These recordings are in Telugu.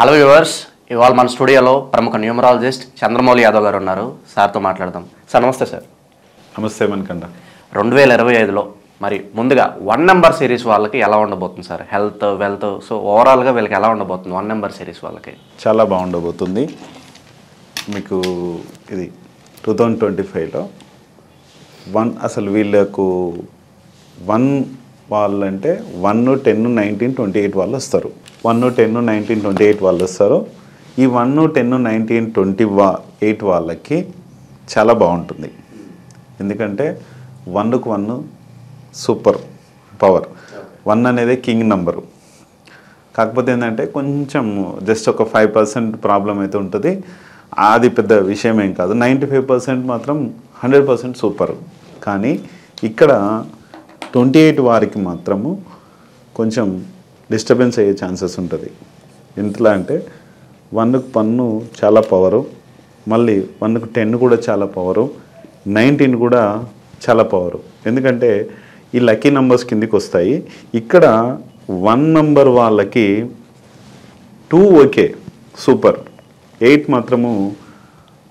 హలో వ్యూవర్స్, ఇవాళ మన స్టూడియోలో ప్రముఖ న్యూమరాలజిస్ట్ చంద్రమౌళి యాదవ్ గారు ఉన్నారు. సార్తో మాట్లాడదాం. సార్ నమస్తే. సార్ నమస్తే మనకండ. 2025లో మరి ముందుగా 1 నెంబర్ సిరీస్ వాళ్ళకి ఎలా ఉండబోతుంది సార్? హెల్త్, వెల్త్, సో ఓవరాల్గా వీళ్ళకి ఎలా ఉండబోతుంది 1 నెంబర్ సిరీస్ వాళ్ళకి? చాలా బాగుండబోతుంది. మీకు ఇది 2025లో అసలు వీళ్ళకు 1 వాళ్ళంటే 1, 10, 19, 28 వాళ్ళు వస్తారు. 1, 10, 19, 28 వాళ్ళు వస్తారు. ఈ 1, 10, 19, 28 వాళ్ళకి చాలా బాగుంటుంది. ఎందుకంటే 1కు 1 సూపర్ పవర్. 1 అనేది కింగ్ నెంబరు. కాకపోతే ఏంటంటే కొంచెం జస్ట్ ఒక 5% ప్రాబ్లం అయితే ఉంటుంది. అది పెద్ద విషయం ఏం కాదు. 95% మాత్రం 100% సూపర్. కానీ ఇక్కడ 28 వారికి మాత్రము కొంచెం డిస్టర్బెన్స్ అయ్యే ఛాన్సెస్ ఉంటుంది. ఎంతలా అంటే 1కు 1 చాలా పవరు, మళ్ళీ 1కు 10 కూడా చాలా పవరు, 19 కూడా చాలా పవరు. ఎందుకంటే ఈ లక్కీ నెంబర్స్ కిందికి వస్తాయి. ఇక్కడ 1 నెంబర్ వాళ్ళకి 2 ఓకే సూపర్, 8 మాత్రము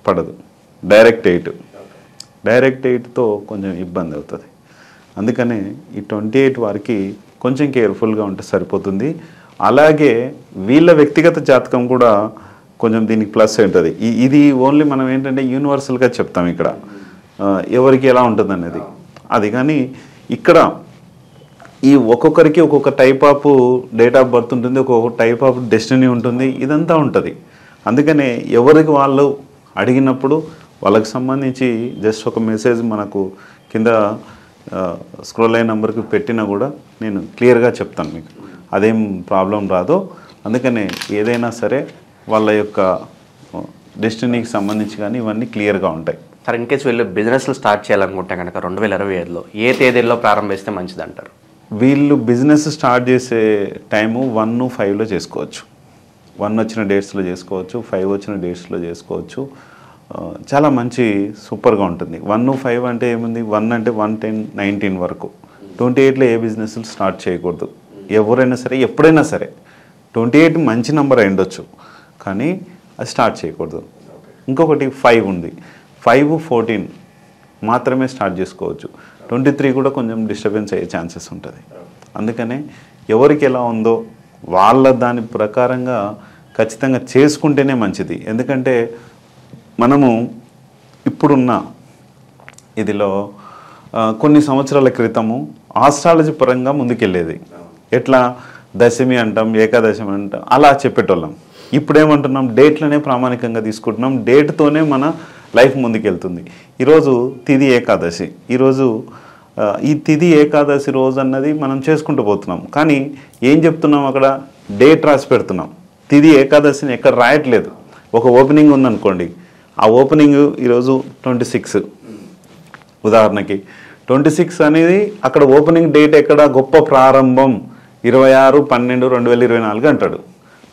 పడదు. డైరెక్ట్ 8తో కొంచెం ఇబ్బంది అవుతుంది. అందుకనే ఈ 28 వారికి కొంచెం కేర్ఫుల్గా ఉంటే సరిపోతుంది. అలాగే వీళ్ళ వ్యక్తిగత జాతకం కూడా కొంచెం దీనికి ప్లస్ ఉంటుంది. ఇది ఓన్లీ మనం ఏంటంటే యూనివర్సల్గా చెప్తాం ఇక్కడ ఎవరికి ఎలా ఉంటుంది అనేది. అది కానీ ఇక్కడ ఈ ఒక్కొక్కరికి ఒక్కొక్క type of date of birth ఉంటుంది, ఒక్కొక్క టైప్ ఆఫ్ డెస్టినీ ఉంటుంది, ఇదంతా ఉంటుంది. అందుకనే ఎవరికి వాళ్ళు అడిగినప్పుడు వాళ్ళకి సంబంధించి జస్ట్ ఒక మెసేజ్ మనకు కింద స్క్రోల్ అయిన నెంబర్కి పెట్టినా కూడా నేను క్లియర్గా చెప్తాను మీకు. అదేం ప్రాబ్లం రాదు. అందుకనే ఏదైనా సరే వాళ్ళ యొక్క డెస్టినీకి సంబంధించి కానీ ఇవన్నీ క్లియర్గా ఉంటాయి. సార్, ఇన్ కేసు వీళ్ళు బిజినెస్లు స్టార్ట్ చేయాలనుకుంటే కనుక 2025లో ఏ తేదీల్లో ప్రారంభిస్తే మంచిది అంటారు? వీళ్ళు బిజినెస్ స్టార్ట్ చేసే టైము 1, 5లో చేసుకోవచ్చు. 1 వచ్చిన డేట్స్లో చేసుకోవచ్చు, 5 వచ్చిన డేట్స్లో చేసుకోవచ్చు. చాలా మంచి సూపర్గా ఉంటుంది. 1, 5 అంటే ఏముంది, 1 అంటే 1, 10, 19 వరకు. 28లో ఏ బిజినెస్లు స్టార్ట్ చేయకూడదు. ఎవరైనా సరే ఎప్పుడైనా సరే 28 మంచి నెంబర్ అయి ఉండొచ్చు, కానీ అది స్టార్ట్ చేయకూడదు. ఇంకొకటి 5 ఉంది. 5, 14 మాత్రమే స్టార్ట్ చేసుకోవచ్చు. 23 కూడా కొంచెం డిస్టర్బెన్స్ అయ్యే ఛాన్సెస్ ఉంటుంది. అందుకనే ఎవరికి ఎలా ఉందో వాళ్ళ దాని ప్రకారంగా ఖచ్చితంగా చేసుకుంటేనే మంచిది. ఎందుకంటే మనము ఇప్పుడున్న ఇదిలో కొన్ని సంవత్సరాల క్రితము ఆస్ట్రాలజీ పరంగా ముందుకెళ్ళేది. ఎట్లా దశమి అంటాం, ఏకాదశమి అంటాం, అలా చెప్పేటోళ్ళం. ఇప్పుడేమంటున్నాం, డేట్లనే ప్రామాణికంగా తీసుకుంటున్నాం. డేట్తోనే మన లైఫ్ ముందుకెళ్తుంది. ఈరోజు తిథి ఏకాదశి, ఈరోజు ఈ తిథి ఏకాదశి రోజు అన్నది మనం చేసుకుంటూ పోతున్నాం. కానీ ఏం చెప్తున్నాం, అక్కడ డేట్ రాసి పెడుతున్నాం. తిథి ఏకాదశిని ఎక్కడ రాయట్లేదు. ఒక ఓపెనింగ్ ఉందనుకోండి, ఆ ఓపెనింగ్ ఈరోజు 26 ఉదాహరణకి. 26 అనేది అక్కడ ఓపెనింగ్ డేట్ ఎక్కడ, గొప్ప ప్రారంభం 26/12/2024 అంటాడు.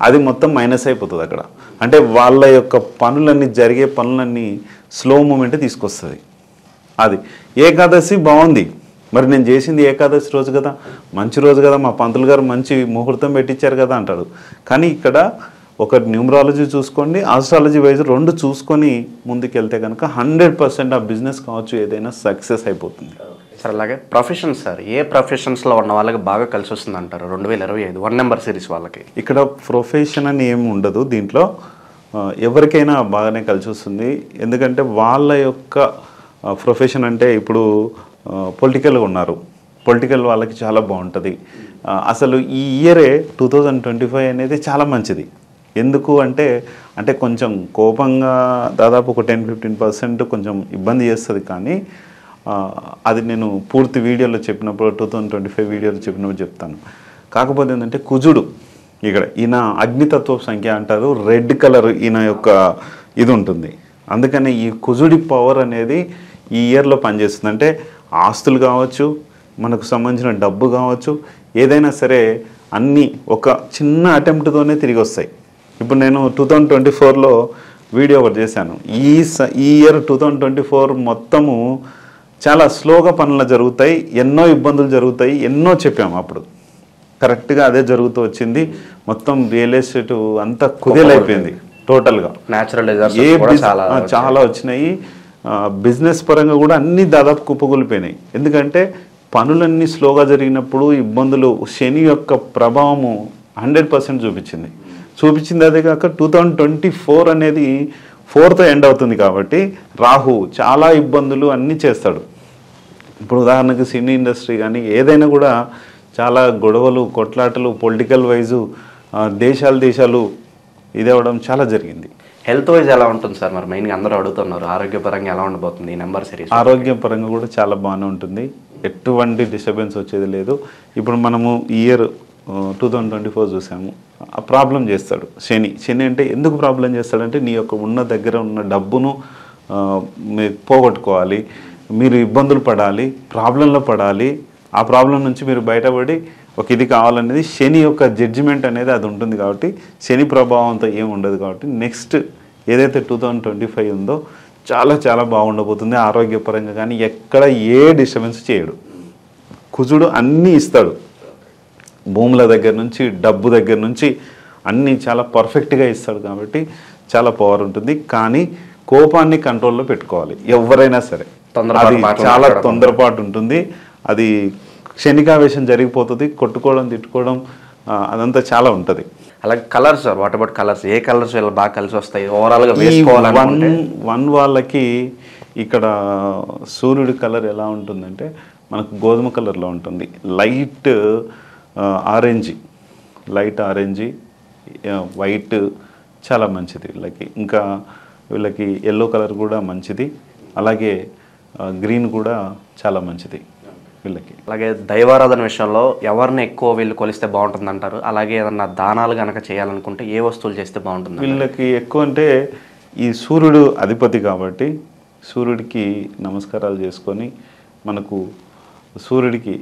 అది మొత్తం మైనస్ అయిపోతుంది అక్కడ. అంటే వాళ్ళ యొక్క పనులన్నీ జరిగే పనులన్నీ స్లో మూమెంట్ తీసుకొస్తుంది. అది ఏకాదశి బాగుంది, మరి నేను చేసింది ఏకాదశి రోజు కదా, మంచి రోజు కదా, మా పంతులు గారు మంచి ముహూర్తం పెట్టించారు కదా అంటాడు. కానీ ఇక్కడ ఒక న్యూమరాలజీ చూసుకోండి, ఆస్ట్రాలజీ వైజ్ 2 చూసుకొని ముందుకెళ్తే కనుక 100% ఆ బిజినెస్ కావచ్చు ఏదైనా సక్సెస్ అయిపోతుంది. సార్, అలాగే ప్రొఫెషన్స్ సార్, ఏ ప్రొఫెషన్స్లో ఉన్న వాళ్ళకి బాగా కలిసి వస్తుంది అంటారు 2025 1 నెంబర్ సిరీస్ వాళ్ళకి? ఇక్కడ ప్రొఫెషన్ అని ఏమి ఉండదు. దీంట్లో ఎవరికైనా బాగానే కలిసి వస్తుంది. ఎందుకంటే వాళ్ళ యొక్క ప్రొఫెషన్ అంటే ఇప్పుడు పొలిటికల్గా ఉన్నారు, పొలిటికల్ వాళ్ళకి చాలా బాగుంటుంది. అసలు ఈ ఇయరే 2025 అనేది చాలా మంచిది. ఎందుకు అంటే కొంచెం కోపంగా దాదాపు ఒక 10-15% కొంచెం ఇబ్బంది చేస్తుంది. కానీ అది నేను పూర్తి వీడియోలో చెప్పినప్పుడు 2025 వీడియోలో చెప్పినప్పుడు చెప్తాను. కాకపోతే ఏంటంటే కుజుడు ఇక్కడ ఈయన అగ్నితత్వ సంఖ్య అంటారు, రెడ్ కలర్ ఈయన యొక్క ఇది ఉంటుంది. అందుకని ఈ కుజుడి పవర్ అనేది ఈ ఇయర్లో పనిచేస్తుంది. అంటే ఆస్తులు కావచ్చు, మనకు సంబంధించిన డబ్బు కావచ్చు, ఏదైనా సరే అన్నీ ఒక చిన్న అటెంప్ట్తోనే తిరిగి వస్తాయి. ఇప్పుడు నేను 2024లో వీడియో ఒకటి చేశాను. ఈ ఇయర్ 2024 మొత్తము చాలా స్లోగా పనులు జరుగుతాయి, ఎన్నో ఇబ్బందులు జరుగుతాయి, ఎన్నో చెప్పాము అప్పుడు. కరెక్ట్గా అదే జరుగుతూ వచ్చింది. మొత్తం రియల్ ఎస్టేట్ అంతా కుదేలైపోయింది టోటల్గా. న్యాచురల్ చాలా వచ్చినాయి. బిజినెస్ పరంగా కూడా అన్ని దాదాపు కుప్పగొలిపోయినాయి. ఎందుకంటే పనులన్నీ స్లోగా జరిగినప్పుడు ఇబ్బందులు, శని యొక్క ప్రభావము 100% చూపించింది. అదే కాక 2024 అనేది 4th ఎండ్ అవుతుంది కాబట్టి రాహు చాలా ఇబ్బందులు అన్నీ చేస్తాడు. ఇప్పుడు ఉదాహరణకు సినీ ఇండస్ట్రీ కానీ ఏదైనా కూడా చాలా గొడవలు, కొట్లాటలు, పొలిటికల్ వైజు దేశాలు ఇది అవ్వడం చాలా జరిగింది. హెల్త్ వైజ్ ఎలా ఉంటుంది సార్? మరి మెయిన్గా అందరూ అడుగుతున్నారు, ఆరోగ్యపరంగా ఎలా ఉండబోతుంది ఈ నెంబర్ సిరీస్? ఆరోగ్యపరంగా కూడా చాలా బాగానే ఉంటుంది, ఎటువంటి డిస్టర్బెన్స్ వచ్చేది లేదు. ఇప్పుడు మనము ఇయర్ 2024 చూసాము, ఆ ప్రాబ్లం చేస్తాడు శని. అంటే ఎందుకు ప్రాబ్లం చేస్తాడంటే నీ యొక్క దగ్గర ఉన్న డబ్బును మీరు పోగొట్టుకోవాలి, మీరు ఇబ్బందులు పడాలి, ప్రాబ్లంలో పడాలి, ఆ ప్రాబ్లం నుంచి మీరు బయటపడి ఒక ఇది కావాలనేది శని యొక్క జడ్జిమెంట్ అనేది అది ఉంటుంది. కాబట్టి శని ప్రభావంతో ఏమి ఉండదు. కాబట్టి నెక్స్ట్ ఏదైతే 2025 ఉందో చాలా బాగుండబోతుంది. ఆరోగ్యపరంగా కానీ ఎక్కడ ఏ డిస్టర్బెన్స్ చేయడు. కుజుడు అన్నీ ఇస్తాడు, భూముల దగ్గర నుంచి డబ్బు దగ్గర నుంచి అన్నీ చాలా పర్ఫెక్ట్గా ఇస్తాడు. కాబట్టి చాలా పవర్ ఉంటుంది. కానీ కోపాన్ని కంట్రోల్లో పెట్టుకోవాలి ఎవరైనా సరే. చాలా తొందరపాటు ఉంటుంది, అది క్షణికావేశం జరిగిపోతుంది, కొట్టుకోవడం, తిట్టుకోవడం, అదంతా చాలా ఉంటుంది. అలాగే colours sir, what about colours? A colours వీళ్ళు బాగా కలిసి వస్తాయి ఓవరాల్గా వేసుకోవాలంటే? వన్ వాళ్ళకి ఇక్కడ సూర్యుడి కలర్ ఎలా ఉంటుందంటే మనకు గోధుమ కలర్లో ఉంటుంది, లైట్ ఆరెంజీ, వైట్ చాలా మంచిది వీళ్ళకి. ఇంకా వీళ్ళకి ఎల్లో కలర్ కూడా మంచిది, అలాగే గ్రీన్ కూడా చాలా మంచిది వీళ్ళకి. అలాగే దైవారాధన విషయంలో ఎవరిని ఎక్కువ వీళ్ళు కొలిస్తే బాగుంటుంది అంటారు? అలాగే ఏదన్నా దానాలు కనుక చేయాలనుకుంటే ఏ వస్తువులు చేస్తే బాగుంటుంది? వీళ్ళకి ఎక్కువ అంటే ఈ సూర్యుడు అధిపతి కాబట్టి సూర్యుడికి నమస్కారాలు చేసుకొని, మనకు సూర్యుడికి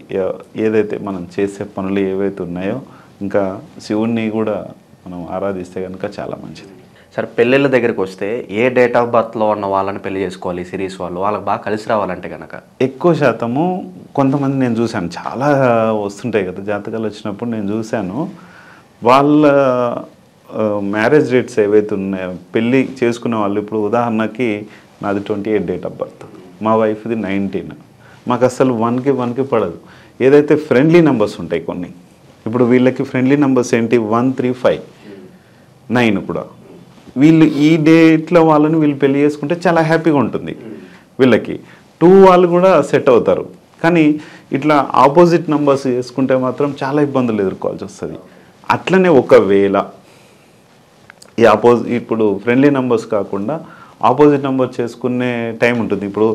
ఏదైతే మనం చేసే పనులు ఏవైతే ఉన్నాయో, ఇంకా శివుణ్ణి కూడా మనం ఆరాధిస్తే కనుక చాలా మంచిది. సరే, పెళ్ళిళ్ళ దగ్గరికి వస్తే ఏ డేట్ ఆఫ్ బర్త్లో ఉన్న వాళ్ళని పెళ్లి చేసుకోవాలి సిరీస్ వాళ్ళు? వాళ్ళకి బాగా కలిసి రావాలంటే కనుక ఎక్కువ శాతము కొంతమంది నేను చూశాను, చాలా వస్తుంటాయి కదా జాతకాలు వచ్చినప్పుడు నేను చూశాను, వాళ్ళ మ్యారేజ్ డేట్స్ ఏవైతే ఉన్నాయో పెళ్ళి చేసుకునే వాళ్ళు, ఇప్పుడు ఉదాహరణకి నాది 28 డేట్ ఆఫ్ బర్త్, మా వైఫ్ది 19, మాకు అసలు 1కి పడదు. ఏదైతే ఫ్రెండ్లీ నెంబర్స్ ఉంటాయి కొన్ని, ఇప్పుడు వీళ్ళకి ఫ్రెండ్లీ నెంబర్స్ ఏంటి 1, 3, 5, 9 కూడా. వీళ్ళు ఈ డేట్లో వాళ్ళని వీళ్ళు పెళ్లి చేసుకుంటే చాలా హ్యాపీగా ఉంటుంది వీళ్ళకి. 2 వాళ్ళు కూడా సెట్ అవుతారు. కానీ ఇట్లా ఆపోజిట్ నెంబర్స్ చేసుకుంటే మాత్రం చాలా ఇబ్బందులు ఎదుర్కోవాల్సి వస్తుంది. అట్లనే ఒకవేళ ఈ ఇప్పుడు ఫ్రెండ్లీ నెంబర్స్ కాకుండా ఆపోజిట్ నెంబర్ చేసుకునే టైం ఉంటుంది. ఇప్పుడు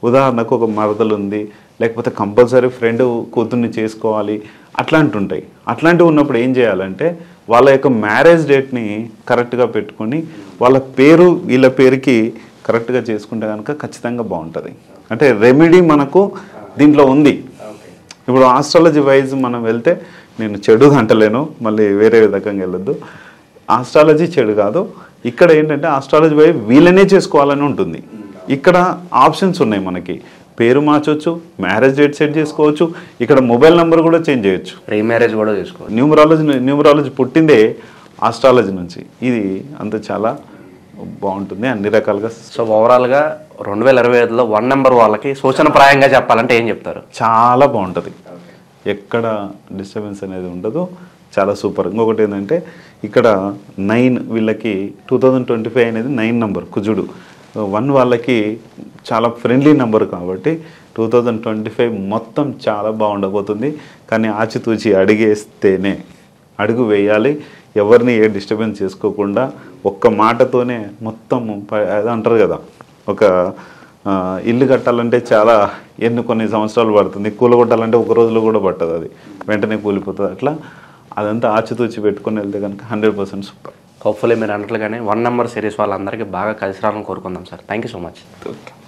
ఉదాహరణకు ఒక మరదలు ఉంది, లేకపోతే కంపల్సరీ ఫ్రెండ్ కూతుర్ని చేసుకోవాలి, అట్లాంటివి ఉంటాయి. అట్లాంటివి ఉన్నప్పుడు ఏం చేయాలంటే వాళ్ళ యొక్క మ్యారేజ్ డేట్ని కరెక్ట్గా పెట్టుకొని వాళ్ళ పేరు వీళ్ళ పేరుకి కరెక్ట్గా చేసుకుంటే కనుక ఖచ్చితంగా బాగుంటుంది. అంటే రెమెడీ మనకు దీంట్లో ఉంది. ఇప్పుడు ఆస్ట్రాలజీ వైజ్ మనం వెళ్తే, నేను చెడు అంటలేను, మళ్ళీ వేరే విధంగా వెళ్ళొద్దు, ఆస్ట్రాలజీ చెడు కాదు. ఇక్కడ ఏంటంటే ఆస్ట్రాలజీ వైజ్ వీళ్ళనే చేసుకోవాలని ఉంటుంది. ఇక్కడ ఆప్షన్స్ ఉన్నాయి మనకి, పేరు మార్చవచ్చు, మ్యారేజ్ డేట్ సెట్ చేసుకోవచ్చు, ఇక్కడ మొబైల్ నెంబర్ కూడా చేంజ్ చేయొచ్చు, రీమ్యారేజ్ కూడా చేసుకోవచ్చు. న్యూమరాలజీ పుట్టిందే ఆస్ట్రాలజీ నుంచి. ఇది అంత చాలా బాగుంటుంది అన్ని రకాలుగా. సో ఓవరాల్గా 2025లో 1 నెంబర్ వాళ్ళకి సూచనప్రాయంగా చెప్పాలంటే ఏం చెప్తారు? చాలా బాగుంటుంది, ఎక్కడ డిస్టర్బెన్స్ అనేది ఉండదు, చాలా సూపర్. ఇంకొకటి ఏంటంటే ఇక్కడ 9 వీళ్ళకి 2025 అనేది 9 నెంబర్ కుజుడు. 1 వాళ్ళకి చాలా ఫ్రెండ్లీ నెంబర్ కాబట్టి 2025 మొత్తం చాలా బాగుండబోతుంది. కానీ ఆచితూచి అడుగు వేయాలి, ఎవరిని ఏ డిస్టర్బెన్స్ చేసుకోకుండా ఒక్క మాటతోనే మొత్తం. అంటారు కదా, ఒక ఇల్లు కట్టాలంటే చాలా కొన్ని సంవత్సరాలు పడుతుంది, కూలగొట్టాలంటే ఒక రోజులో కూడా పట్టదు, అది వెంటనే కూలిపోతుంది. అట్లా అదంతా ఆచితూచి పెట్టుకొని వెళ్తే కనుక 100% సూపర్. హోప్ఫుల్లీ మీరు అన్నట్లుగానే 1 నెంబర్ సిరీస్ వాళ్ళందరికీ బాగా కలిసి రావాలని కోరుకుందాం sir. Thank you so much.